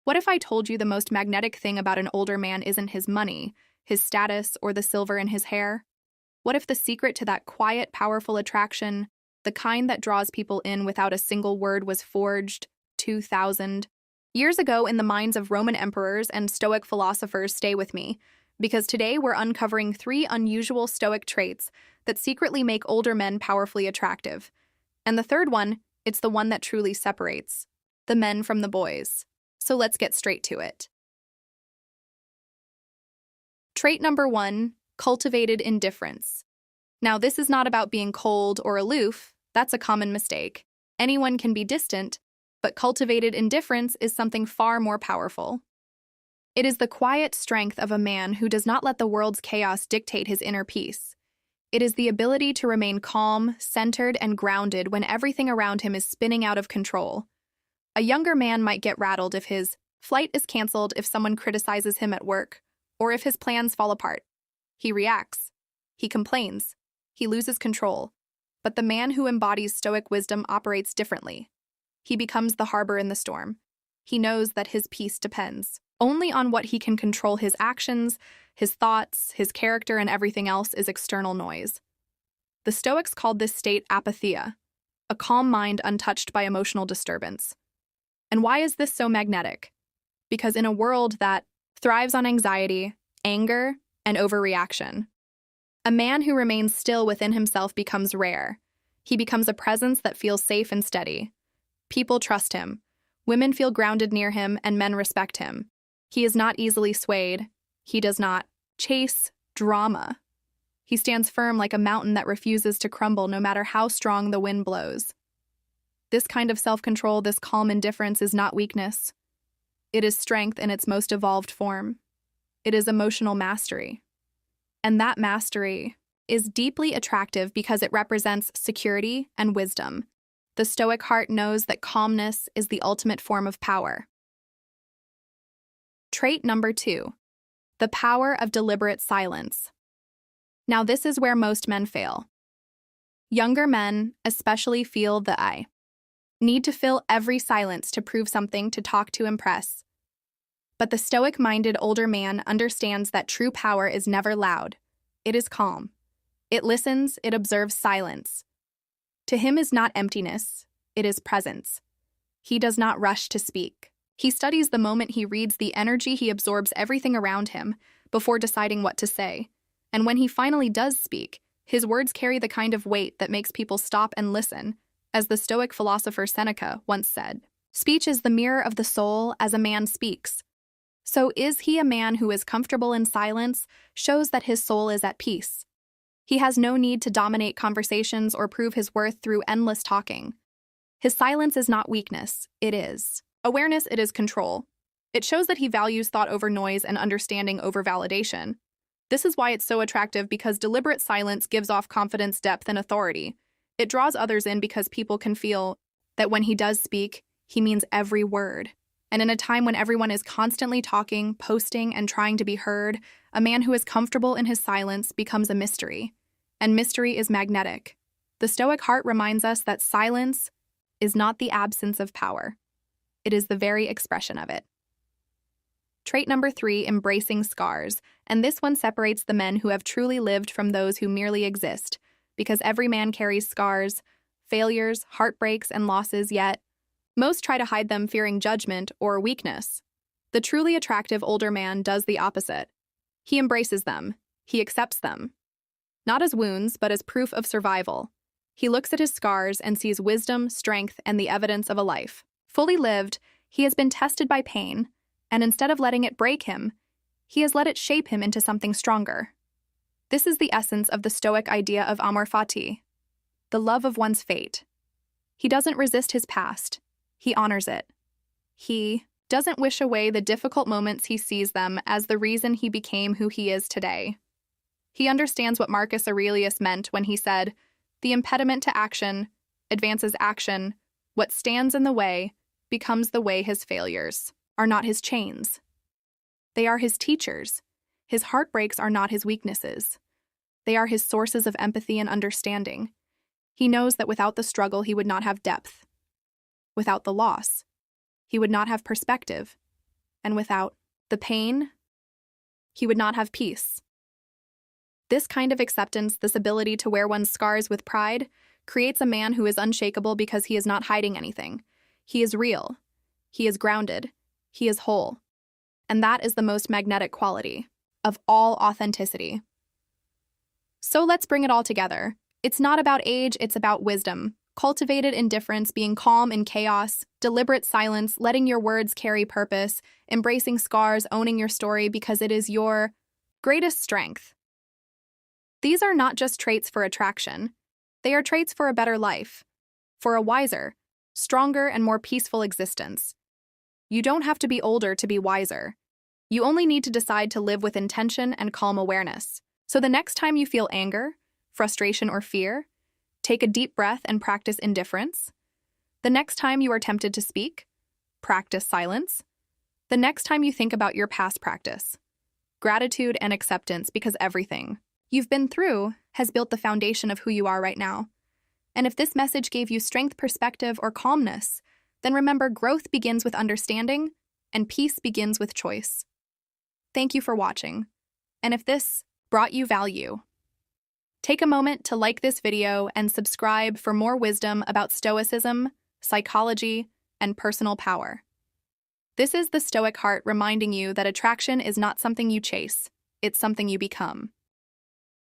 What if I told you the most magnetic thing about an older man isn't his money, his status, or the silver in his hair? What if the secret to that quiet, powerful attraction, the kind that draws people in without a single word, was forged 2,000 years ago in the minds of Roman emperors and Stoic philosophers? Stay with me, because today we're uncovering 3 unusual Stoic traits that secretly make older men powerfully attractive. And the third one, it's the one that truly separates the men from the boys. So let's get straight to it. Trait number 1, cultivated indifference. Now, this is not about being cold or aloof. That's a common mistake. Anyone can be distant, but cultivated indifference is something far more powerful. It is the quiet strength of a man who does not let the world's chaos dictate his inner peace. It is the ability to remain calm, centered, and grounded when everything around him is spinning out of control. A younger man might get rattled if his flight is canceled, if someone criticizes him at work, or if his plans fall apart. He reacts. He complains. He loses control. But the man who embodies Stoic wisdom operates differently. He becomes the harbor in the storm. He knows that his peace depends only on what he can control. His actions, his thoughts, his character, and everything else is external noise. The Stoics called this state apatheia, a calm mind untouched by emotional disturbance. And why is this so magnetic? Because in a world that thrives on anxiety, anger, and overreaction, a man who remains still within himself becomes rare. He becomes a presence that feels safe and steady. People trust him. Women feel grounded near him, and men respect him. He is not easily swayed. He does not chase drama. He stands firm like a mountain that refuses to crumble no matter how strong the wind blows. This kind of self-control, this calm indifference, is not weakness. It is strength in its most evolved form. It is emotional mastery. And that mastery is deeply attractive because it represents security and wisdom. The Stoic heart knows that calmness is the ultimate form of power. Trait number 2, the power of deliberate silence. Now, this is where most men fail. Younger men especially feel the I need to fill every silence to prove something, to talk, to impress. But the Stoic-minded older man understands that true power is never loud. It is calm. It listens, it observes silence. To him is not emptiness, it is presence. He does not rush to speak. He studies the moment, he reads the energy, he absorbs everything around him before deciding what to say. And when he finally does speak, his words carry the kind of weight that makes people stop and listen. As the Stoic philosopher Seneca once said, "Speech is the mirror of the soul as a man speaks." So is he a man who is comfortable in silence, shows that his soul is at peace. He has no need to dominate conversations or prove his worth through endless talking. His silence is not weakness, it is awareness, it is control. It shows that he values thought over noise and understanding over validation. This is why it's so attractive, because deliberate silence gives off confidence, depth, and authority. It draws others in because people can feel that when he does speak, he means every word. And in a time when everyone is constantly talking, posting, and trying to be heard, a man who is comfortable in his silence becomes a mystery. And mystery is magnetic. The Stoic heart reminds us that silence is not the absence of power. It is the very expression of it. Trait number 3, embracing scars. And this one separates the men who have truly lived from those who merely exist, because every man carries scars, failures, heartbreaks, and losses, yet most try to hide them, fearing judgment or weakness. The truly attractive older man does the opposite. He embraces them. He accepts them. Not as wounds, but as proof of survival. He looks at his scars and sees wisdom, strength, and the evidence of a life fully lived. He has been tested by pain, and instead of letting it break him, he has let it shape him into something stronger. This is the essence of the Stoic idea of amor fati, the love of one's fate. He doesn't resist his past. He honors it. He doesn't wish away the difficult moments. He sees them as the reason he became who he is today. He understands what Marcus Aurelius meant when he said, "The impediment to action advances action. What stands in the way becomes the way." His failures are not his chains. They are his teachers. His heartbreaks are not his weaknesses. They are his sources of empathy and understanding. He knows that without the struggle, he would not have depth. Without the loss, he would not have perspective. and without the pain, he would not have peace. This kind of acceptance, this ability to wear one's scars with pride, creates a man who is unshakable because he is not hiding anything. He is real. He is grounded. He is whole. And that is the most magnetic quality of all authenticity. So let's bring it all together. It's not about age, it's about wisdom. Cultivated indifference, being calm in chaos, deliberate silence, letting your words carry purpose, embracing scars, owning your story because it is your greatest strength. These are not just traits for attraction. They are traits for a better life, for a wiser, stronger, and more peaceful existence. You don't have to be older to be wiser. You only need to decide to live with intention and calm awareness. So the next time you feel anger, frustration, or fear, take a deep breath and practice indifference. The next time you are tempted to speak, practice silence. The next time you think about your past, practice gratitude and acceptance, because everything you've been through has built the foundation of who you are right now. And if this message gave you strength, perspective, or calmness, then remember, growth begins with understanding, and peace begins with choice. Thank you for watching. And if this brought you value, take a moment to like this video and subscribe for more wisdom about stoicism, psychology, and personal power. This is the Stoic Heart reminding you that attraction is not something you chase, it's something you become.